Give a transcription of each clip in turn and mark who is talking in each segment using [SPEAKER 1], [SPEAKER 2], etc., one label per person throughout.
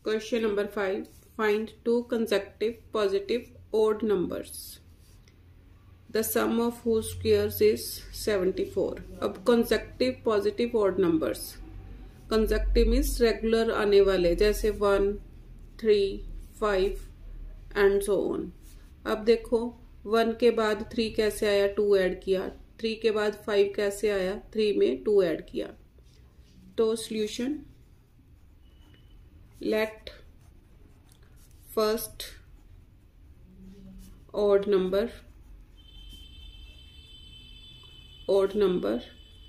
[SPEAKER 1] Question number 5. Find two consecutive positive odd numbers, the sum of whose squares is 74. अब consecutive positive odd numbers, consecutive means regular आने वाले, जैसे 1, 3, 5 and so on. अब देखो 1 के बाद 3 कैसे आया, 2 ऐड किया, 3 के बाद 5 कैसे आया, 3 में 2 ऐड किया. तो solution, let first odd number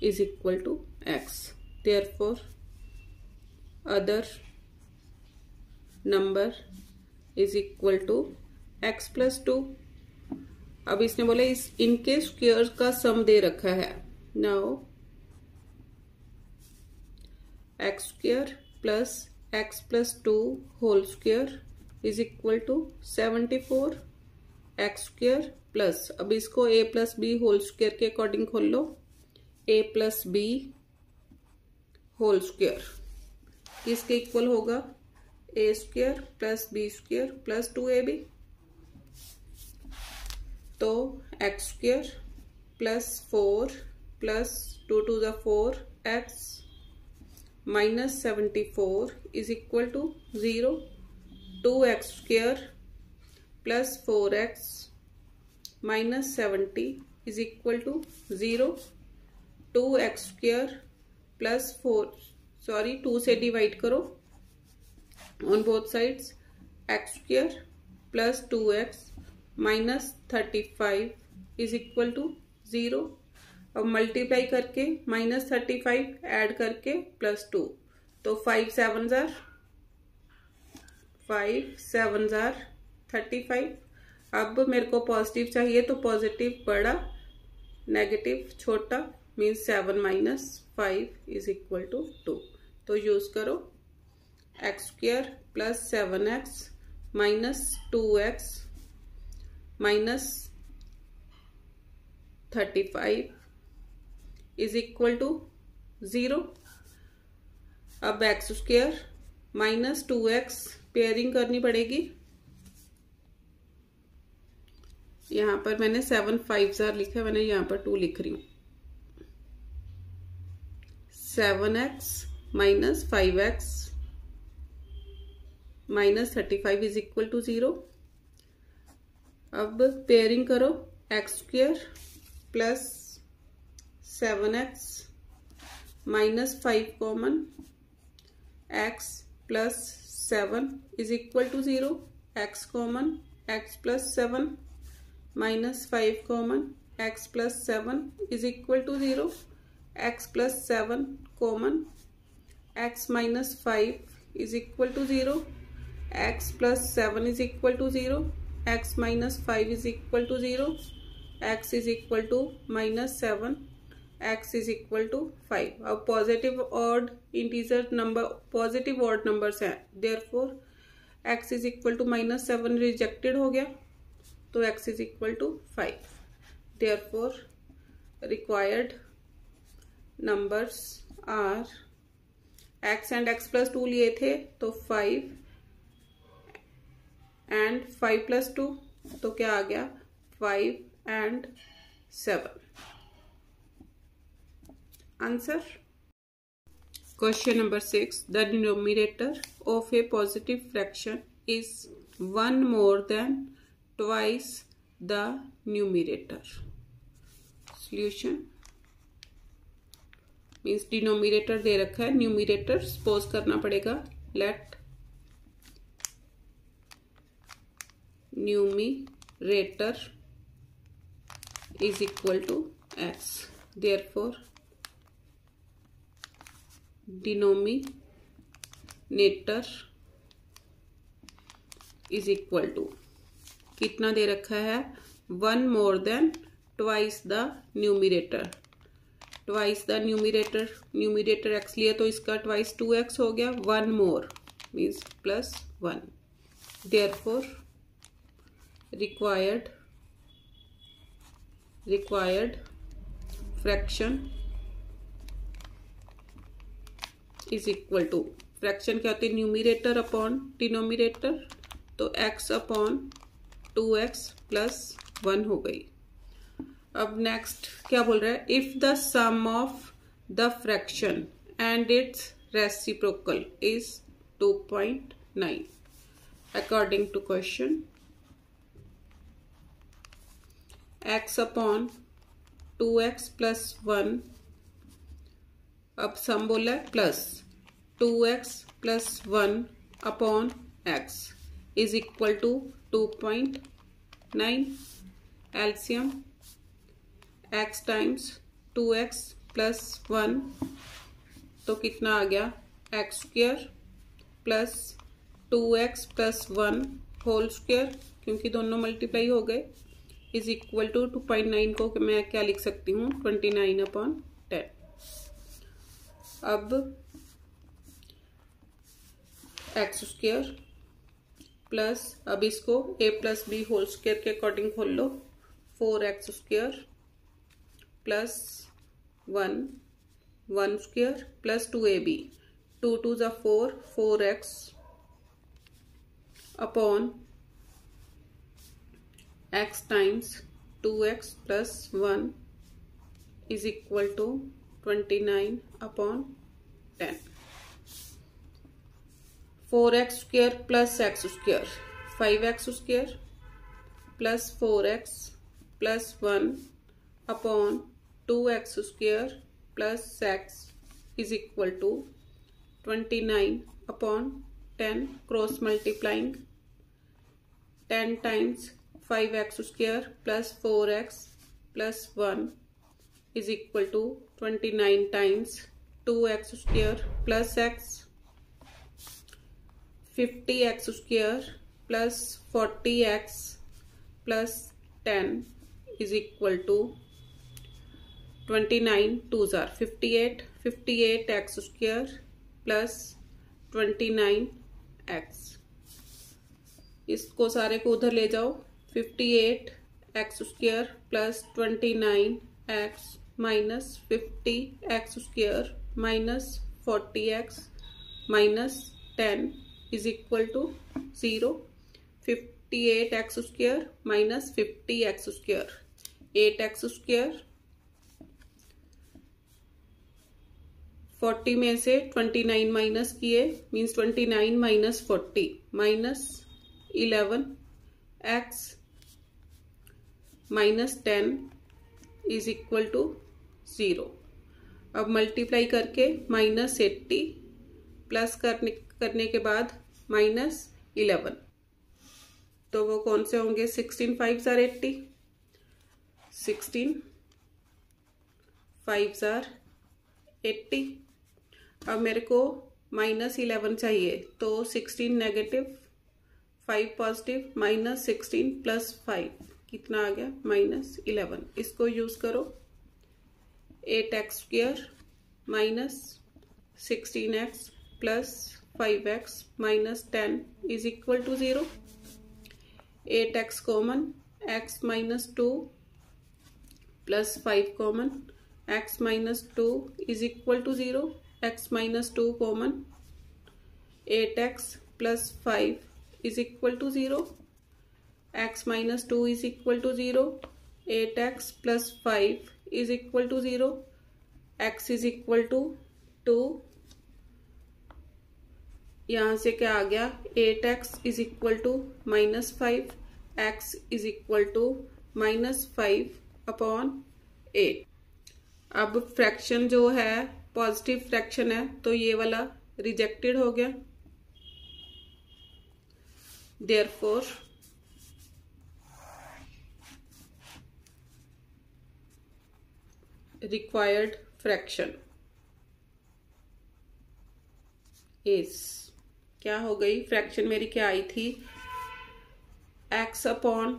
[SPEAKER 1] is equal to x. Therefore other number is equal to x plus 2. अब इसने बोला इनके स्क्वायर का सम दे रखा है. Now x square plus x plus 2 whole square is equal to 74. x square plus, अब इसको a plus B whole square के अकॉर्डिंग खोल लो, a plus B whole square किसके इक्वल होगा, a square plus B square plus 2ab. तो x square plus 4 plus 2 to the 4 x minus 74 is equal to 0. 2x square plus 4x minus 70 is equal to 0. 2x square plus 2 से divide करो on both sides, x square plus 2x minus 35 is equal to 0. अब multiply करके minus 35 add करके plus 2, तो 5 7 jar 35. अब मेरे को positive चाहिए, तो पॉजिटिव बड़ा, नेगेटिव छोटा, means 7 minus 5 is equal to 2. तो यूज करो x square plus 7x minus 2x minus 35 is equal to 0. अब x square minus 2x pairing करनी पड़ेगी. यहां पर मैंने 7 5 जार लिखा है, मैंने यहां पर 2 लिख रही हूं. 7x minus 5x minus 35 is equal to 0. अब पेयरिंग करो, x square plus 7x minus 5 common, x plus 7 is equal to 0. x common, x plus 7 minus 5 common, x plus 7 is equal to 0. x plus 7 common, x minus 5 is equal to 0. x plus 7 is equal to 0. x minus 5 is equal to 0. x is equal to minus 7, x is equal to 5. अब positive odd integer number, positive odd numbers हैं, therefore x is equal to minus 7 rejected हो गया, तो x is equal to 5. Therefore required numbers are, x and x plus 2 लिए थे, तो 5 and 5 plus 2, तो क्या आ गया 5 and 7. Answer. Question number 6. The denominator of a positive fraction is 1 more than twice the numerator. Solution means denominator दे रखा है, न्यूमिरेटर सपोज करना पड़ेगा. Let numerator is equal to x. Therefore denominator is equal to, कितना दे रखा है, 1 more than twice the numerator. twice the numerator x लिया, तो इसका twice 2x हो गया. 1 more means plus 1. Therefore required fraction is equal to fraction क्या होती है, न्यूमिरेटर अपॉन डिनोमिनेटर, तो x अपॉन 2x प्लस 1 हो गई। अब नेक्स्ट क्या बोल रहा है, if the sum of the fraction and its reciprocal is 2.9 according to question x upon 2x plus 1, अब सम बोला है plus 2x plus 1 upon x is equal to 2.9। LCM x times 2x plus 1 तो कितना आ गया, x square plus 2x plus 1 whole square, क्योंकि दोनों multiply हो गए, इज इक्वल टू 2.9 को मैं क्या लिख सकती हूँ, 29 अपॉन 10। अब एक्स स्क्वायर प्लस, अब इसको a plus B whole square के अकॉर्डिंग खोल लो, 4x square plus 1 square plus 2ab, 2 2 जा 4, 4x upon x times 2x plus 1 is equal to 29 upon 10। 4x square plus x square 5x square plus 4x plus 1 upon 2x square plus x is equal to 29 upon 10। Cross multiplying, 10 times 5x square plus 4x plus 1 is equal to 29 times 2x square plus x, 50x square plus 40x plus 10 is equal to 29 2 जार 58, 58x square plus 29x, इसको सारे को उधर ले जाओ, 58x square plus 29x minus 50x square minus 40x minus 10 is equal to 0। 58x square minus 50x square 8x square, 40 में से 29 minus किए means 29 minus 40 minus 11x minus 10 is equal to 0। अब मल्टीप्लाई करके माइनस 80 प्लस करने के बाद minus 11, तो वो कौन से होंगे, 16 5 जार 80, 16 5 जार 80। अब मेरे को माइनस 11 चाहिए, तो 16 नेगेटिव 5 पॉजिटिव माइनस 16 प्लस 5 कितना आ गया, माइनस 11। इसको यूज करो, 8x square minus 16x plus 5x minus 10 is equal to 0। 8x common, x minus 2 plus 5 common, x minus 2 is equal to 0। x minus 2 common, 8x plus 5 is equal to 0। x minus 2 is equal to 0, 8x plus 5 is equal to 0, x is equal to 2। यहां से क्या आ गया, 8x is equal to minus 5, x is equal to minus 5 upon 8। अब fraction जो है positive fraction है, तो ये वाला रिजेक्टेड हो गया, देयरफॉर रिक्वायर्ड फ्रैक्शन इज, क्या हो गई, फ्रैक्शन मेरी क्या आई थी, x अपॉन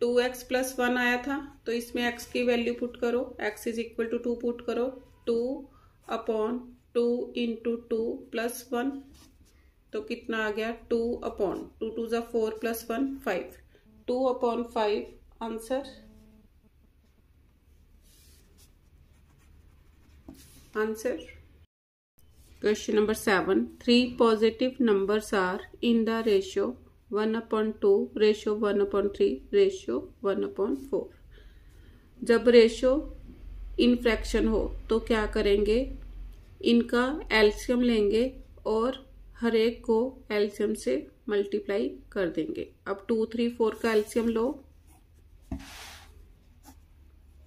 [SPEAKER 1] 2x प्लस 1 आया था, तो इसमें x की वैल्यू पुट करो, x is equal to 2 put करो, 2 अपॉन 2 इंटू 2 प्लस 1, तो कितना आ गया, 2 अपॉन 2 2 जा 4 plus 1 5, 2 upon 5 answer. Question number 7. 3 positive numbers are in the ratio 1/2, ratio 1/3, ratio 1/4. जब रेशो इन फ्रैक्शन हो तो क्या करेंगे, इनका एलसीएम लेंगे और हर एक को एलसीएम से मल्टीप्लाई कर देंगे। अब 2, 3, 4 का एलसीएम लो।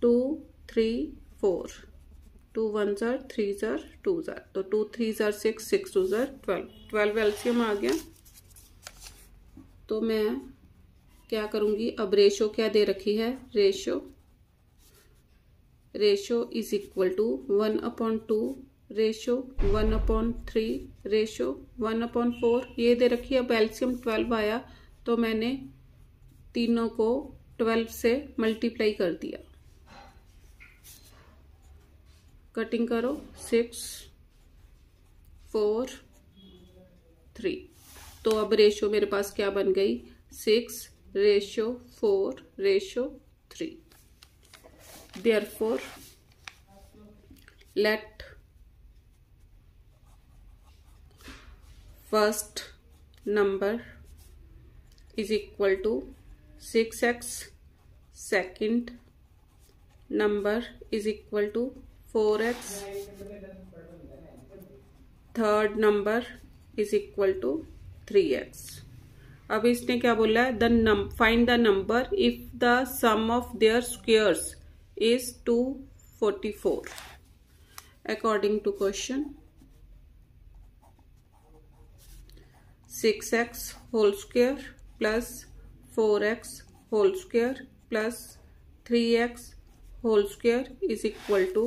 [SPEAKER 1] 2, 3, 4, 2 1 जार 3 जार 2 जार, तो 2 3 जार 6, 6 2 जार 12 एलसीएम आ गया। तो मैं क्या करूंगी, अब रेशो क्या दे रखी है, ratio is equal to 1/2, ratio 1/3, ratio 1/4 ये दे रखी है। अब एलसीएम 12 आया तो मैंने तीनों को 12 से मल्टीप्लाई कर दिया। कटिंग करो, 6 4 3, तो अब रेशो मेरे पास क्या बन गई, 6 ratio 4 ratio 3। Therefore let first number is equal to 6x, second number is equal to 4x, third number is equal to 3x। अब इसने क्या बोला है, find the number if the sum of their squares is 244 according to question। 6x whole square plus 4x whole square plus 3x whole square is equal to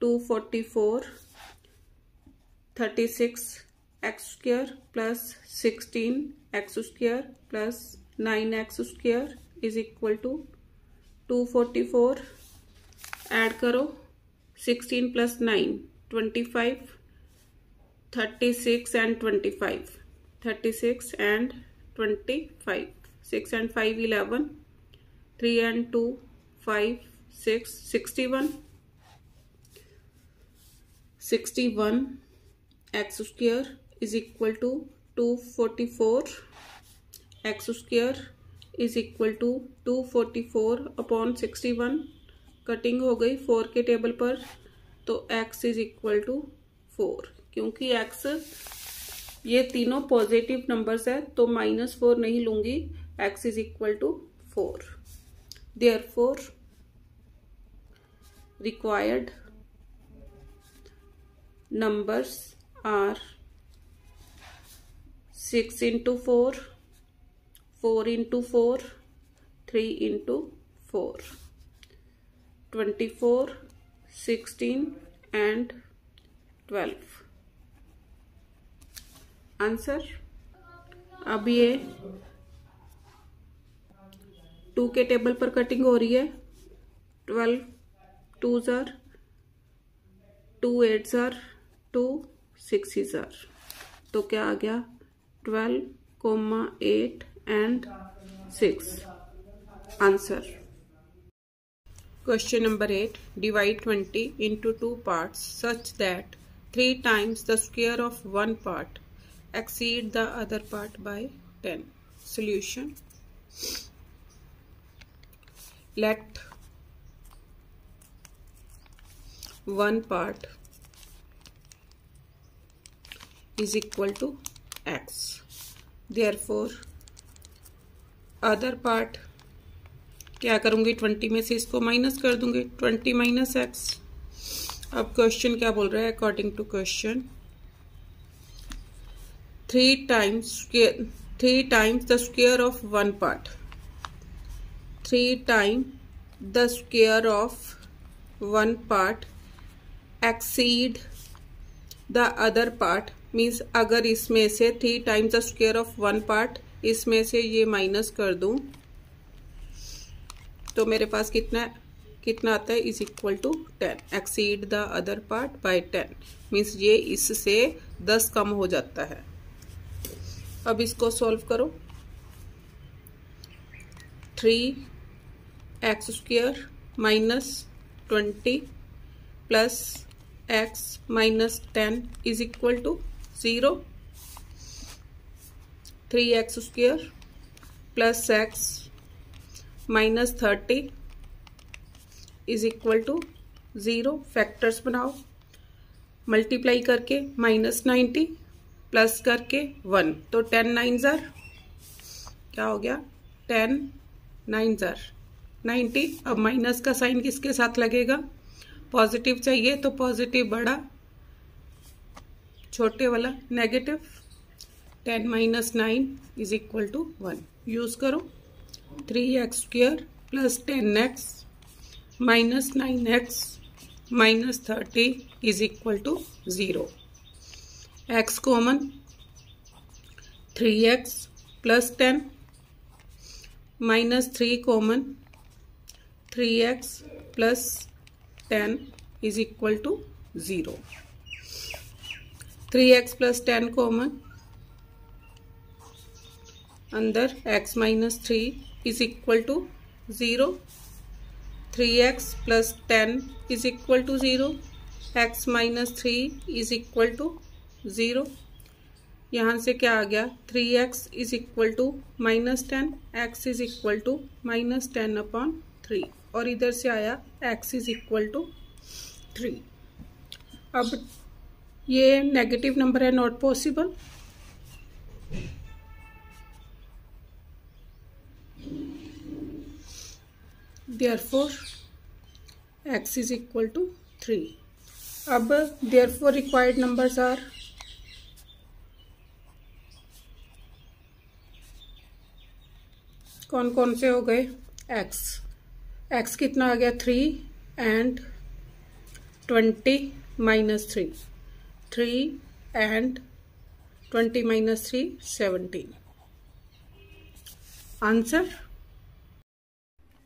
[SPEAKER 1] 244। 36x square plus 16x square plus 9x square is equal to 244। Add करो, 16 plus 9 25, 36 and 25, 36 and 25, 6 and 5 11, 3 and 2 5 6 61, 61 x square is equal to 244, x square is equal to 244/61। Cutting हो गई 4 के table पर, तो x is equal to 4। क्योंकि x ये तीनों positive numbers है तो -4 नहीं लूंगी, x is equal to 4। Therefore required numbers are 6 into 4, 4 into 4, 3 into 4, 24, 16 and 12 answer. अब ये 2 के टेबल पर कटिंग हो रही है, 12 2 जार 2 8 जार 2 6 जार, तो क्या आ गया 12, 8 and 6 answer। Question number 8. Divide 20 into 2 parts such that 3 times the square of one part exceed the other part by 10. Solution. Let one part is equal to x. Therefore other part क्या करूंगी, 20 में से इसको minus कर दूंगी, 20 minus x. अब question क्या बोल रहा है, according to question 3 times the square of one part, 3 times the square of one part exceed the other part. Means अगर इसमें से 3 times the square of one part, इसमें से ये माइनस कर दूं तो मेरे पास कितना आता है, is equal to 10। Exceed the other part by 10 means ये इससे 10 कम हो जाता है। अब इसको सॉल्व करो, 3x square minus 20 plus x minus 10 is equal to 0. 3x square plus x minus 30 is equal to 0. Factors बनाओ, मल्टीप्लाई करके -90 प्लस करके 1, तो 10 9 जार क्या हो गया, 10 9 जार 90. अब माइनस का साइन किसके साथ लगेगा, पॉजिटिव चाहिए तो पॉजिटिव बड़ा, छोटे वाला negative. 10 minus 9 is equal to 1. Use करो. 3x square plus 10x minus 9x minus 30 is equal to 0. x common, 3x plus 10 minus 3 common, 3x plus 10 is equal to 0. 3x plus 10 common, अंदर x minus 3 is equal to 0. 3x plus 10 is equal to 0. x minus 3 is equal to 0. यहाँ से क्या आ गया, 3x is equal to minus 10, x is equal to minus 10 upon 3, और इधर से आया x is equal to 3. अब ये नेगेटिव नंबर है, not possible. Therefore x is equal to 3. अब therefore required numbers are कौन कौन से हो गए, x कितना आ गया 3 and 20 minus 3 and 20 minus 3 17. Answer.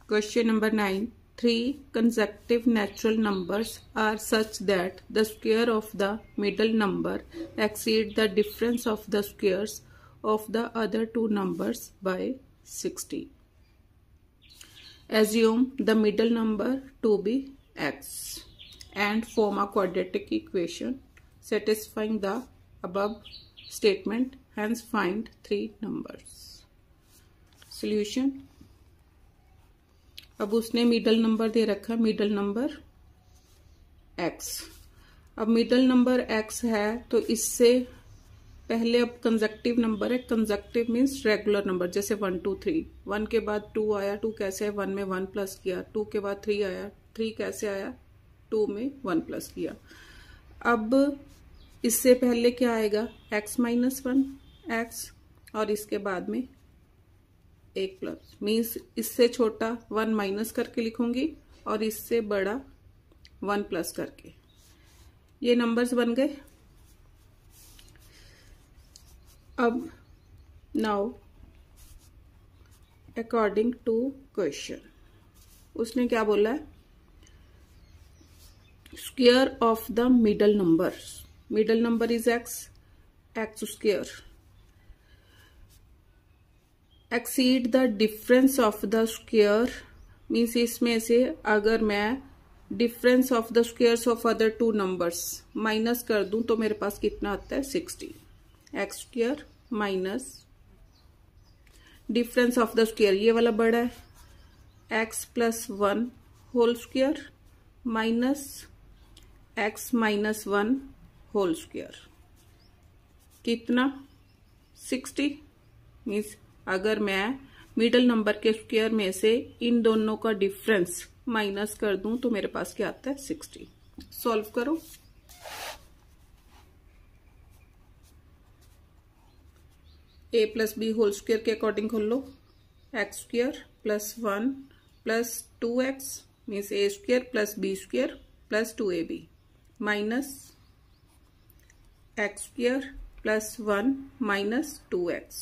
[SPEAKER 1] Question number 9. 3 consecutive natural numbers are such that the square of the middle number exceed the difference of the squares of the other two numbers by 60. Assume the middle number to be x and form a quadratic equation satisfying the above statement. Hence find 3 numbers. Solution. अब उसने middle number दे रखा, middle number x. अब middle number x है तो इससे पहले अब conjunctive number है. कंजक्टिव मीन्स रेगुलर नंबर, जैसे 1 2 3. 1 के बाद 2 आया, 2 कैसे है, 1 में 1 प्लस किया. 2 के बाद 3 आया, 3 कैसे आया, 2 में 1 प्लस किया. अब इससे पहले क्या आएगा, x माइनस 1 x, और इसके बाद में 1 प्लस, मीन्स इससे छोटा 1 माइनस करके लिखूंगी और इससे बड़ा 1 प्लस करके. ये नंबर्स बन गए. अब नाउ अकॉर्डिंग टू क्वेश्चन उसने क्या बोला है, square of the middle number. Middle number is x square exceed the difference of the square, means इसमें से अगर मैं difference of the squares of other two numbers minus कर दूं तो मेरे पास कितना आता है, 60. X square minus difference of the square, ये वाला बड़ा है, x plus 1 whole square minus x minus 1 whole square, कितना 60. मीन्स अगर मैं मिडल नंबर के स्क्वायर में से इन दोनों का डिफरेंस माइनस कर दूं तो मेरे पास क्या आता है, 60. सॉल्व करो. a plus B whole square के अकॉर्डिंग खोल लो. X square plus 1 plus 2x means a square plus B square plus 2ab minus x square plus 1 minus 2x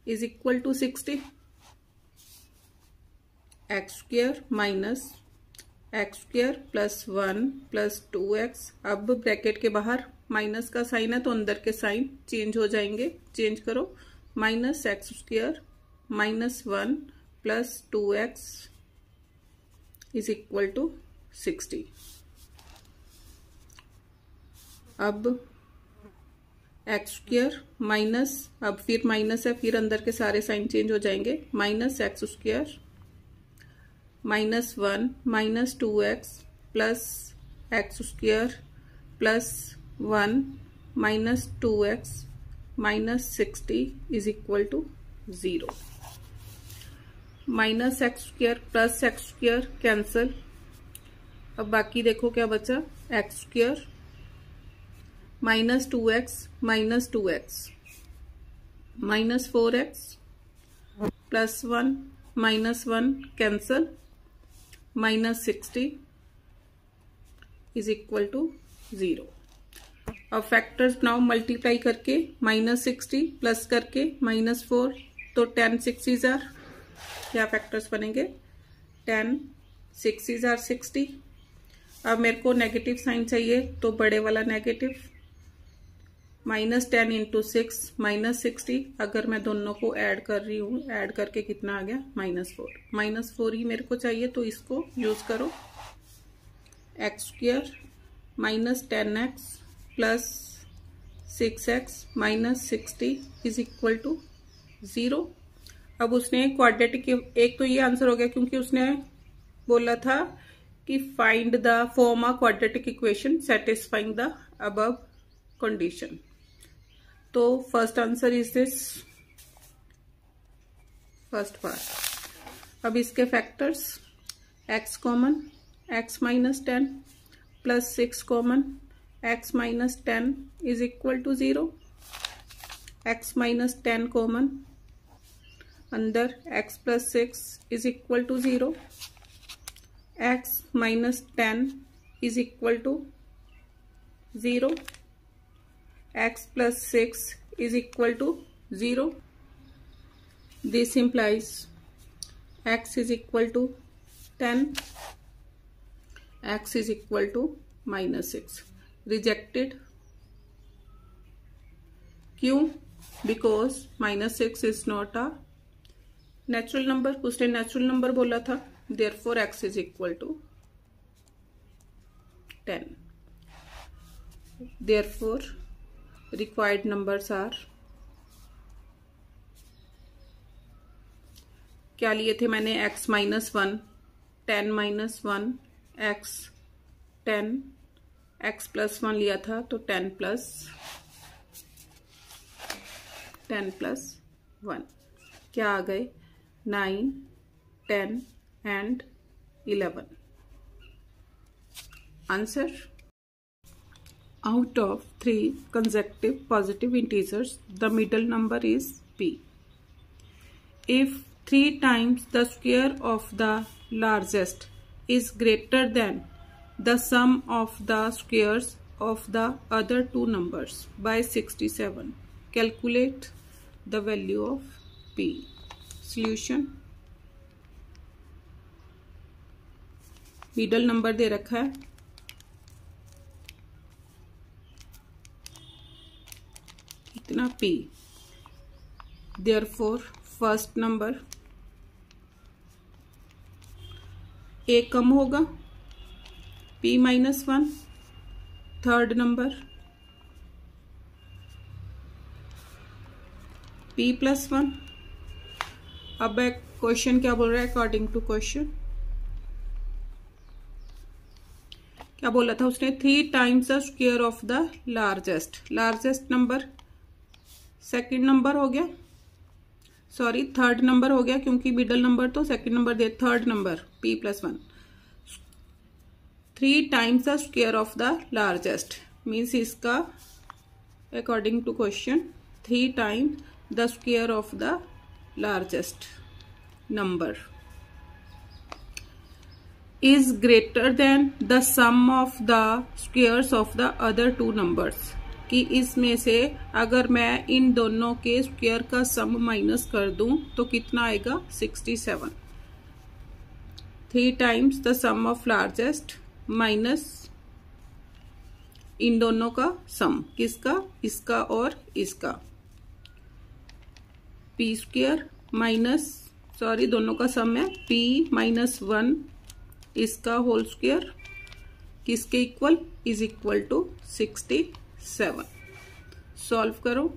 [SPEAKER 1] is equal to 60. X square minus x square plus 1 plus 2x. अब bracket के बाहर minus का sign है तो अंदर के sign change हो जाएंगे, चेंज करो. Minus x square minus 1 plus 2x is equal to 60. अब एक्स स्क्वायर माइनस, अब फिर माइनस है, फिर अंदर के सारे साइन चेंज हो जाएंगे, minus x square -1 minus 2x plus x square plus 1 minus 2x minus 60 is equal to 0। Minus x square plus x square cancel. अब बाकी देखो क्या बचा, x square minus 2x minus 2x minus 4x plus 1 minus 1 cancel, minus 60 is equal to 0। अब factors बनाओ multiply करके, minus 60 plus करके -4, तो 10 6s आर, क्या फैक्टर्स बनेंगे, 10 6s आर 60। अब मेरे को नेगेटिव साइन चाहिए, तो बड़े वाला नेगेटिव, -10 इंटू 6 -60। अगर मैं दोनों को ऐड कर रही हूँ, ऐड करके कितना आ गया, -4। -4 ही मेरे को चाहिए, तो इसको यूज करो। X square minus 10x plus 6x minus 60 is equal to 0। अब उसने क्वाड्रेटिक, एक तो ये आंसर हो गया क्योंकि उसने बोला था कि find the form a quadratic equation satisfying the above condition. तो first answer is this, first part. अब इसके factors, x common, x minus 10 plus 6 common, x minus 10 is equal to 0। x minus 10 common, अंदर x plus 6 is equal to 0। x minus 10 is equal to 0। x plus 6 is equal to 0. This implies x is equal to 10, x is equal to -6. Rejected. क्यों? Because -6 is not a natural number. उसने natural number बोला था, therefore x is equal to 10. Therefore required numbers are, क्या लिए थे मैंने, x -1 10 -1 x 10 x plus 1 लिया था, तो 10 प्लस 1 क्या आ गए, 9 10 and 11। Answer, out of 3 consecutive positive integers, the middle number is p. If 3 times the square of the largest is greater than the sum of the squares of the other two numbers by 67, calculate the value of p. Solution, middle number दे रखा है, कितना p, therefore first number a कम होगा, p -1, third number p +1। अब question क्या बोल रहा है, according to question क्या बोला था उसने, 3 times the square of the largest number, second number हो गया, सॉरी थर्ड नंबर हो गया, क्योंकि मिडल नंबर तो सेकंड नंबर दे, third number p +1, 3 times the square of the largest means इसका according to question 3 times the square of the largest number is greater than the sum of the squares of the other two numbers, कि इसमें से अगर मैं इन दोनों के square का सम minus कर दूं तो कितना आएगा, 67। 3 times the sum of largest minus इन दोनों का सम, किसका, इसका और इसका, p स्क्वायर माइनस, सॉरी दोनों का सम है p -1 इसका होल स्क्वायर, किसके equal, is equal to 67। 7। Solve करो,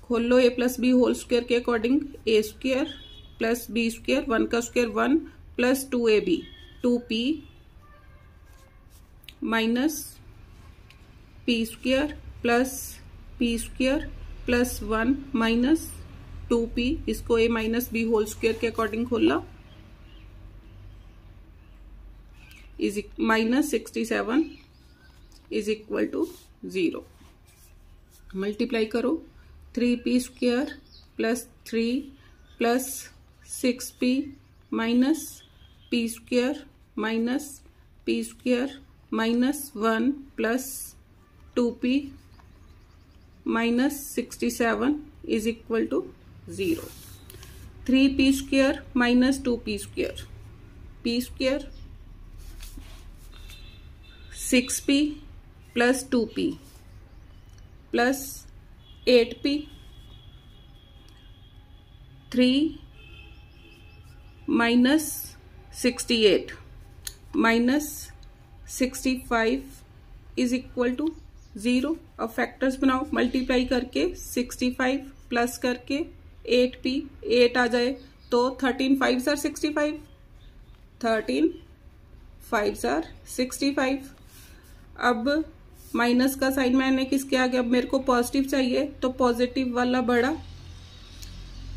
[SPEAKER 1] खोल लो a plus B whole square के according. a square plus B square, 1 का square 1 plus 2ab 2p minus p square plus p square plus 1 minus 2p, इसको a minus b whole square के according खोला, is minus 67 is equal to 0। Multiply करो, 3p square plus 3 plus 6p minus p square minus p square minus 1 plus 2p minus 67 is equal to 0। 3p square minus 2p square, p square 6p plus 2p plus 8p 3 minus 68 minus 65 is equal to 0। अब factors बनाओ, multiply करके 65 plus करके 8p, 8 आ जाए तो 13 5s are 65, 13 5s are 65। अब minus का sign मैंने किसके आगे, अब मेरे को पॉजिटिव चाहिए तो पॉजिटिव वाला बढ़ा,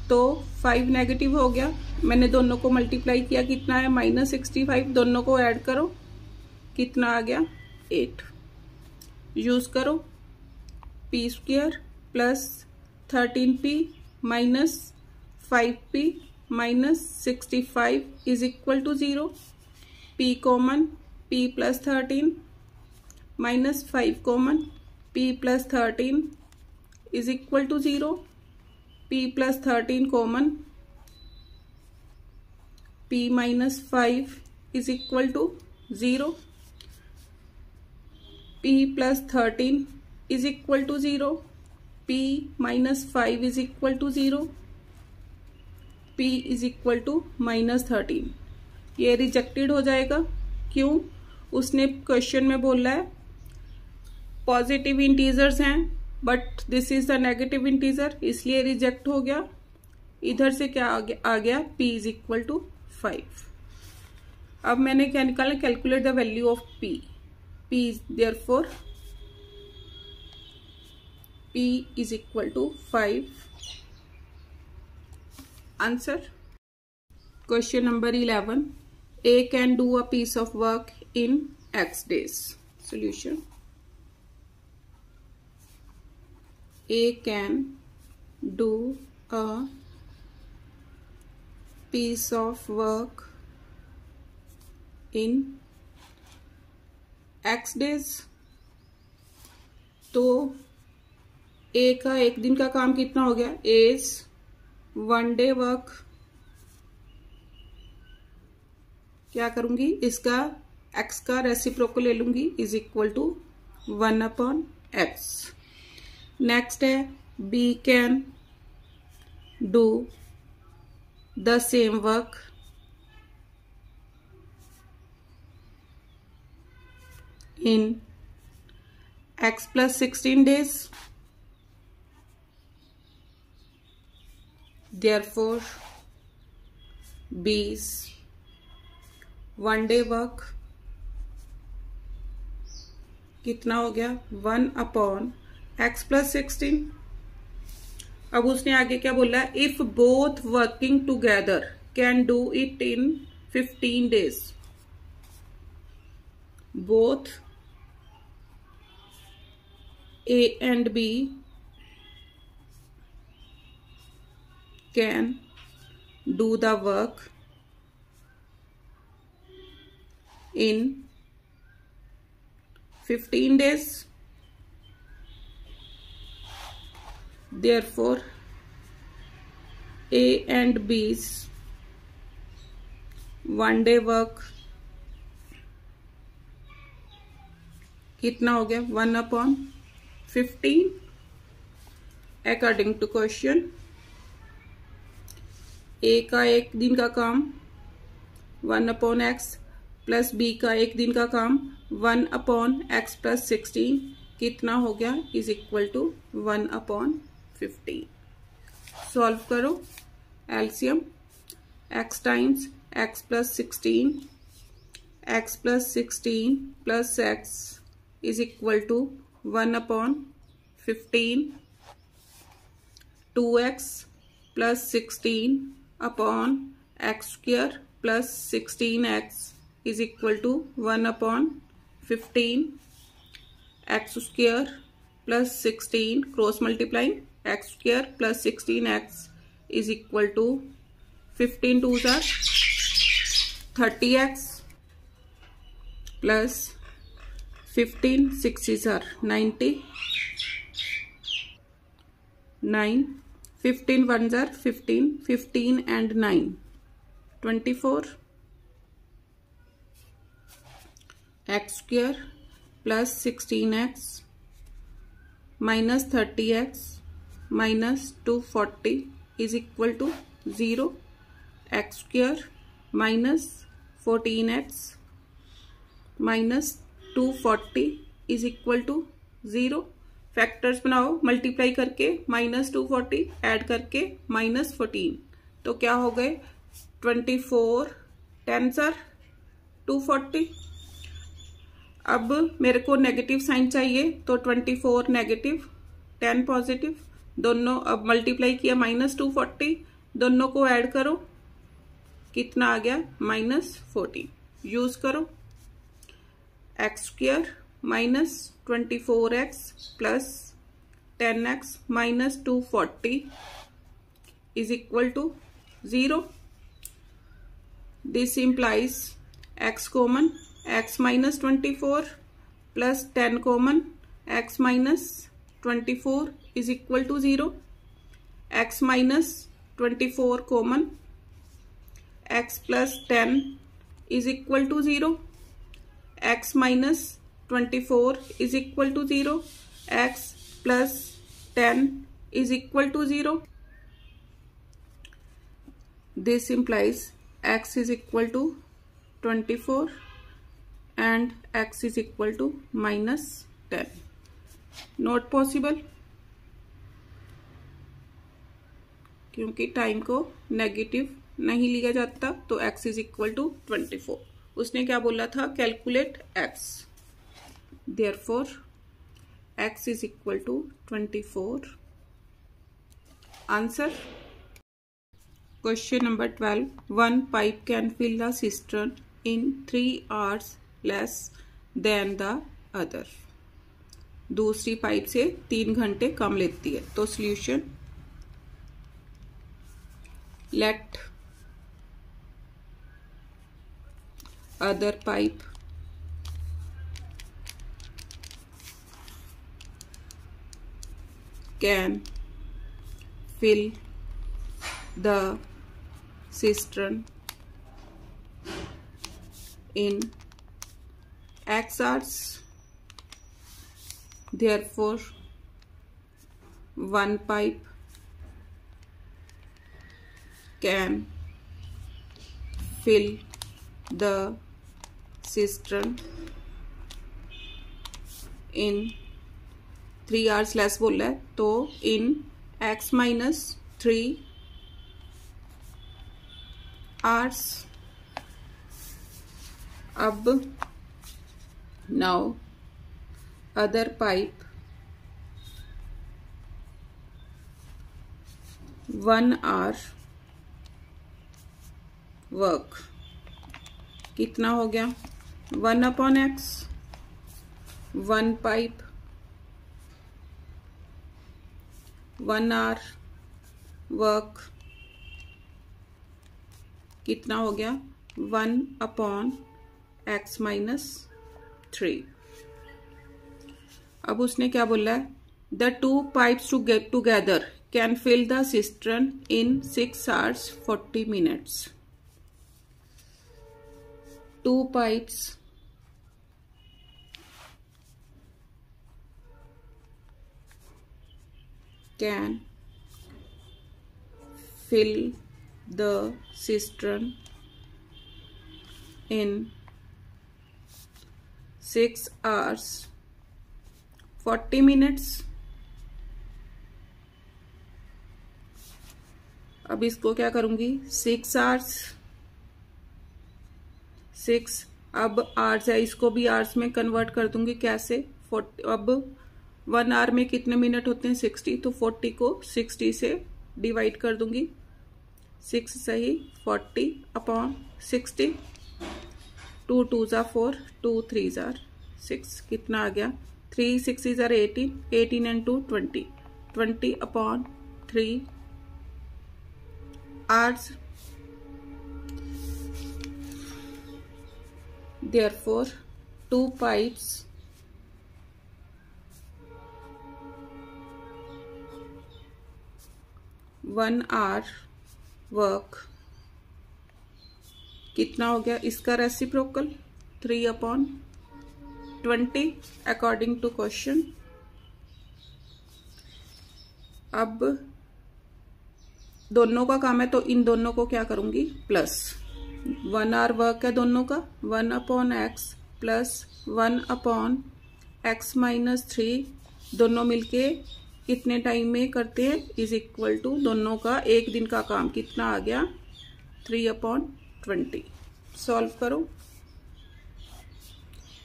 [SPEAKER 1] तो 5 नेगेटिव हो गया। मैंने दोनों को मल्टीप्लाई किया, कितना है माइनस 65, दोनों को ऐड करो, कितना आ गया 8। यूज करो, p square plus 13p minus 5p minus 65 is equal to 0। p common, p plus 13 minus 5 common, p plus 13 is equal to 0। p plus 13 common, p minus 5 is equal to 0। p plus 13 is equal to 0, p minus 5 is equal to 0, p is equal to minus 13। ये rejected हो जाएगा, क्यों? उसने question में बोला है positive integers हैं but this is the negative integer, इसलिए रिजेक्ट हो गया। इधर से क्या आ गया p इज इक्वल टू 5। अब मैंने क्या निकाला, calculate the value of p, therefore p is equal to 5। Answer question number 11, a can do a piece of work in x days। solution, a can do a piece of work in x days। तो a का एक दिन का काम कितना हो गया, is 1 day work. क्या करूंगी, इसका x का रेसिप्रोकल ले लूंगी, is equal to 1/x। Next है b can do the same work in x plus 16 days, therefore b's 1 day work कितना हो गया, 1/x plus 16। अब उसने आगे क्या बोला, if both working together can do it in 15 days, both A and B can do the work in 15 days, therefore A and B's 1 day work कितना हो गया, 1/15 अकॉर्डिंग टू क्वेश्चन। A का एक दिन का काम 1/x प्लस B का एक दिन का काम 1/x + 16 कितना हो गया इज इक्वल टू 1/15। सॉल्व करो LCM x times x + 16 x + 16 + x is equal to 1/15 2x + 16/x² + 16x is equal to 1/15 x² + 16 cross multiplying x² + 16x is equal to 15 2s are 30x plus 15 6s are 90 9 15 1s are 15 15 and 9 24 x² plus 16x minus 30x minus 240 is equal to 0 x² minus 14x minus 240 is equal to 0। Factors बनाओ multiply करके -240 add करके -14 तो क्या हो गए 24 10 sir 240। अब मेरे को नेगेटिव साइन चाहिए तो 24 नेगेटिव 10 पॉजिटिव दोनों अब मल्टीप्लाई किया -240 दोनों को ऐड करो कितना आ गया -14 यूज करो x² minus 24x plus 10x minus 240 is equal to 0. This implies x common x minus 24 plus 10 common x minus 24 is equal to 0. X minus 24 common x plus 10 is equal to 0. X minus 24 is equal to 0. X plus 10 is equal to 0. This implies x is equal to 24 and x is equal to -10. Not possible क्योंकि time को negative नहीं लिया जाता तो x is equal to 24। उसने क्या बोला था calculate x therefore x is equal to 24। Answer question number 12 one pipe can fill the cistern in 3 hours less than the other। दूसरी पाइप से 3 घंटे कम लेती है तो solution let other pipe can fill the cistern in x hours therefore one pipe can fill the cistern in 3 hours less बोला है तो in x minus 3 hours। अब now other pipe 1 hour work कितना हो गया 1/x 1 पाइप 1 hour वर्क कितना हो गया 1/x minus 3। अब उसने क्या बोला है the 2 pipes to get together can fill the cistern in 6 hours 40 minutes। 2 pipes can fill the cistern in 6 hours 40 minutes। अब इसको क्या करूंगी, 6 hours 6, अब आवर्स है इसको भी आवर्स में कन्वर्ट कर दूंगी। कैसे, 40, अब 1 आवर में कितने मिनट होते हैं 60, तो 40 को 60 से डिवाइड कर दूंगी। 6 सही 40 upon 60, 2 2s are 4, 2 3s are 6, कितना आ गया 3 6s are 18, 18 and 2 20, 20 upon 3 hours। Therefore 2 pipes one hour work, कितना हो गया इसका रेसिप्रोकल 3/20 अकॉर्डिंग टू क्वेश्चन। अब दोनों का काम है तो इन दोनों को क्या करूंगी, प्लस 1 आवर वर्क है दोनों का, 1/x प्लस 1/x माइनस 3, दोनों मिलके कितने टाइम में करते हैं, इज इक्वल टू दोनों का एक दिन का काम कितना आ गया 3/20। सॉल्व करो,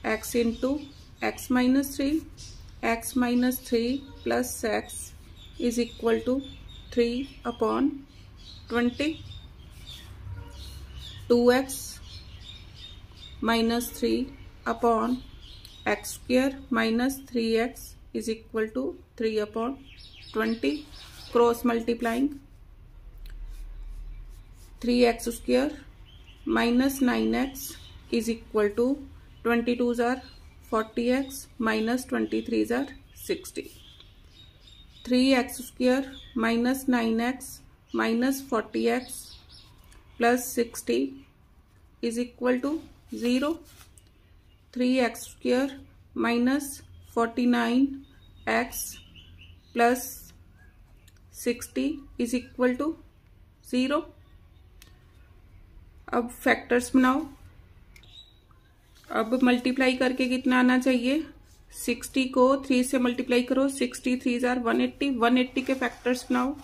[SPEAKER 1] x into x minus 3, x minus 3 plus x is equal to 3/20। 2x minus 3 upon x square minus 3x is equal to 3/20। Cross multiplying 3x square minus 9x is equal to 22s are 40x माइनस 23s are 60। 3x square minus 9x minus 40x plus 60 is equal to 0। 3x square minus 49x plus 60 is equal to 0। अब factors बनाओ, अब multiply करके कितना आना चाहिए, 60 को 3 से मल्टीप्लाई करो, 60 3s are 180, 180 के फैक्टर्स बनाओ।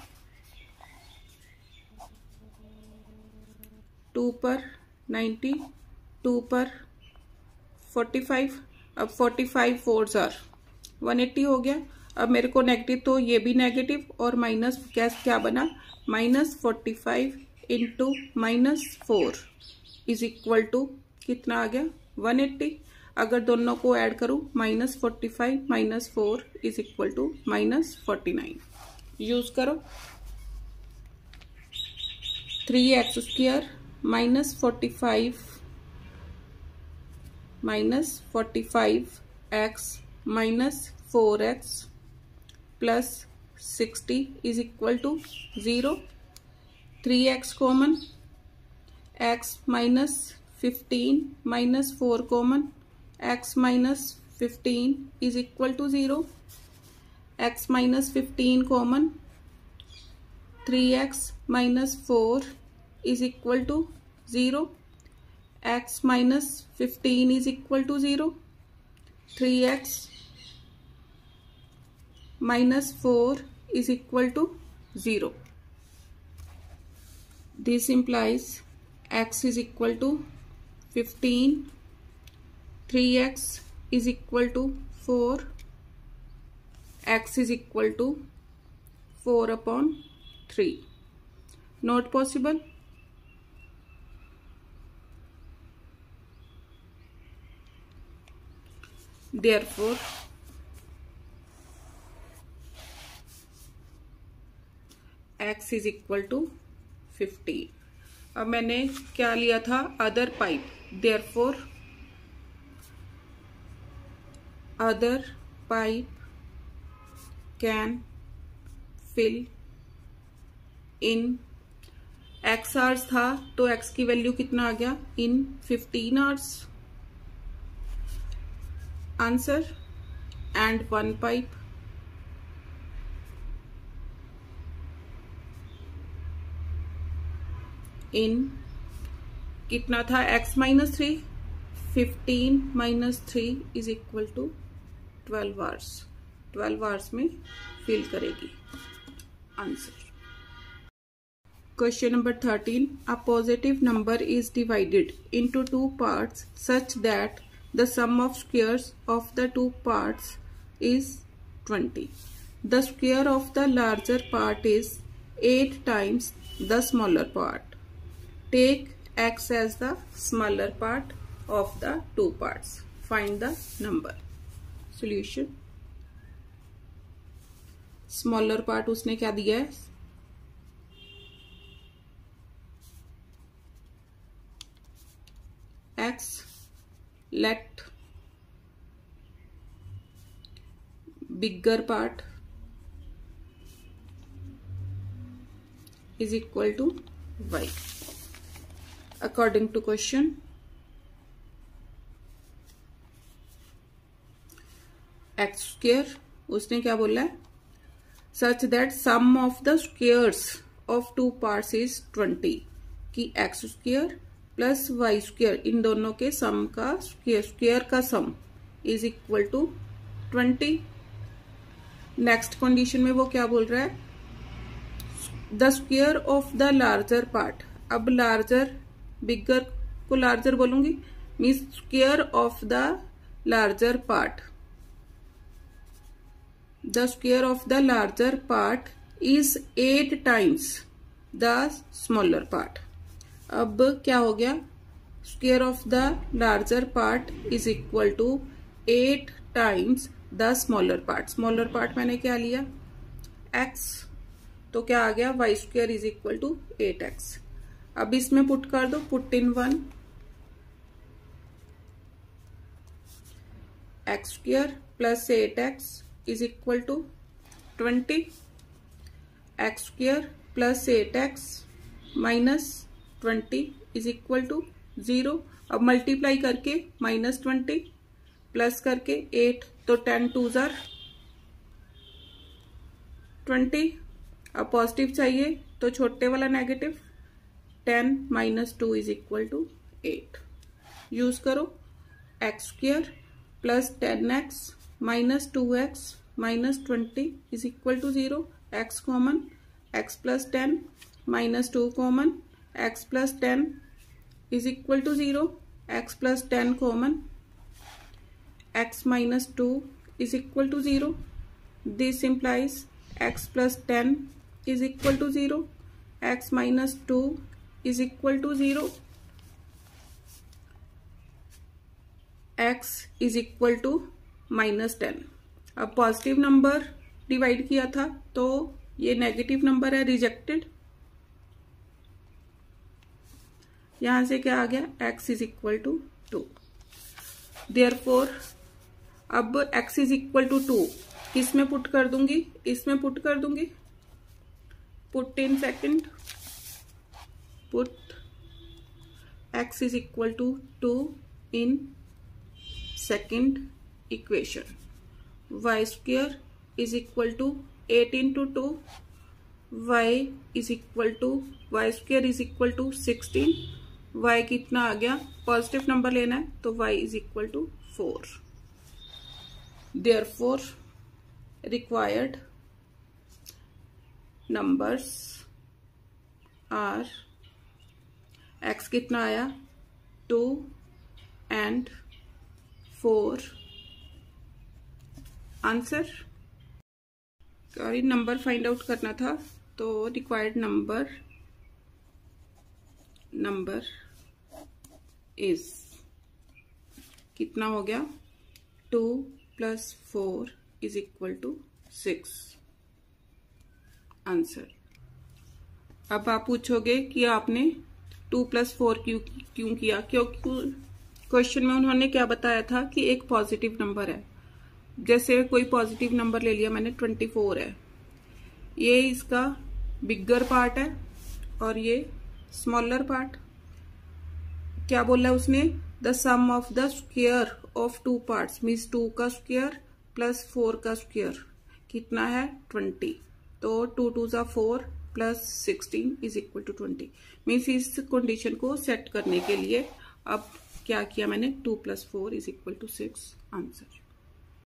[SPEAKER 1] 2 पर 90, 2 पर 45, अब 45 4s are 180 हो गया। अब मेरे को नेगेटिव तो ये भी नेगेटिव और माइनस क्या बना, minus 45 into minus 4 is equal to कितना आ गया 180। अगर दोनों को ऐड करूं, minus 45 minus 4 is equal to minus 49। Use करो, 3x square minus 45x minus 4x plus 60 is equal to 0। 3x common, x minus 15 minus 4 common, x minus 15 is equal to 0। x minus 15 common, 3x minus 4 is equal to 0। x minus 15 is equal to 0। 3x minus 4 is equal to 0। This implies x is equal to 15, 3x is equal to 4, x is equal to 4/3. Not possible. Therefore, x is equal to 15। अब मैंने क्या लिया था, other pipe, therefore other pipe can fill in x hours था तो x की वैल्यू कितना आ गया, in 15 hours. Answer, and one pipe in कितना था, x minus 3 15 minus 3 is equal to 12 hours. 12 hours में फिल करेगी answer. Question number 13. A positive number is divided into two parts such that the sum of squares of the two parts is 20. The square of the larger part is 8 times the smaller part. Take x as the smaller part of the two parts. Find the number. Solution. Smaller part उसने क्या दिया है? X. Let bigger part is equal to y. According to question, x square उसने क्या बोला है? Such that sum of the squares of two parts is 20. कि x square plus y square इन दोनों के सम का स्क्वायर का sum is equal to 20. Next condition में वो क्या बोल रहा है? The square of the larger part. अब लार्जर बिगर को लार्जर बोलूंगी, means square of the larger part. The square of the larger part is 8 times the smaller part. अब क्या हो गया? Square of the larger part is equal to 8 times the smaller part. Smaller part मैंने क्या लिया? x. तो क्या आ गया? y square is equal to 8x. अब इसमें पुट कर दो. Put in 1. x square plus 8x is equal to 20. x square plus 8x माइनस 20 इज इक्वल टू 0. अब मल्टीप्लाई करके -20 प्लस करके 8, तो 10 2s are 20. अब पॉजिटिव चाहिए तो छोटे वाला negative. 10 - 2 is equal to 8. Use करो. x square plus 10x minus 2x minus 20 is equal to 0. x common, x plus 10 minus 2 common, x plus 10 is equal to 0. x plus 10 common, x minus 2 is equal to 0. This implies x plus 10 is equal to 0. x minus 2 is equal to 0. x is equal to -10. अब positive number divide किया था तो ये negative number है, rejected. यहां से क्या आ गया? x is equal to 2. Therefore अब x इज इक्वल टू 2 किसमें पुट कर दूंगी? इसमें पुट कर दूंगी. Put in second. Put x is equal to 2 in second equation. y square is equal to 8 into 2. y is equal to y square is equal to 16. y कितना आ गया? Positive number लेना है तो y is equal to 4. Therefore required numbers are x कितना आया? 2 and 4. Answer. Number find out करना था तो रिक्वायर्ड नंबर इज कितना हो गया? 2 + 4 इज इक्वल टू 6. आंसर. अब आप पूछोगे कि आपने 2 + 4 क्यों किया? क्योंकि क्वेश्चन में उन्होंने क्या बताया था कि एक पॉजिटिव नंबर है. जैसे कोई पॉजिटिव नंबर ले लिया मैंने, 24 है. ये इसका बिगर पार्ट है और ये स्मॉलर पार्ट. क्या बोला उसने? The sum of the square of two parts means 2 का स्क्वायर प्लस 4 का स्क्वायर कितना है? 20. तो 2 2s are 4 plus 16 is equal to 20. Means इस कंडीशन को सेट करने के लिए अब क्या किया मैंने, 2 + 4 = 6 आंसर।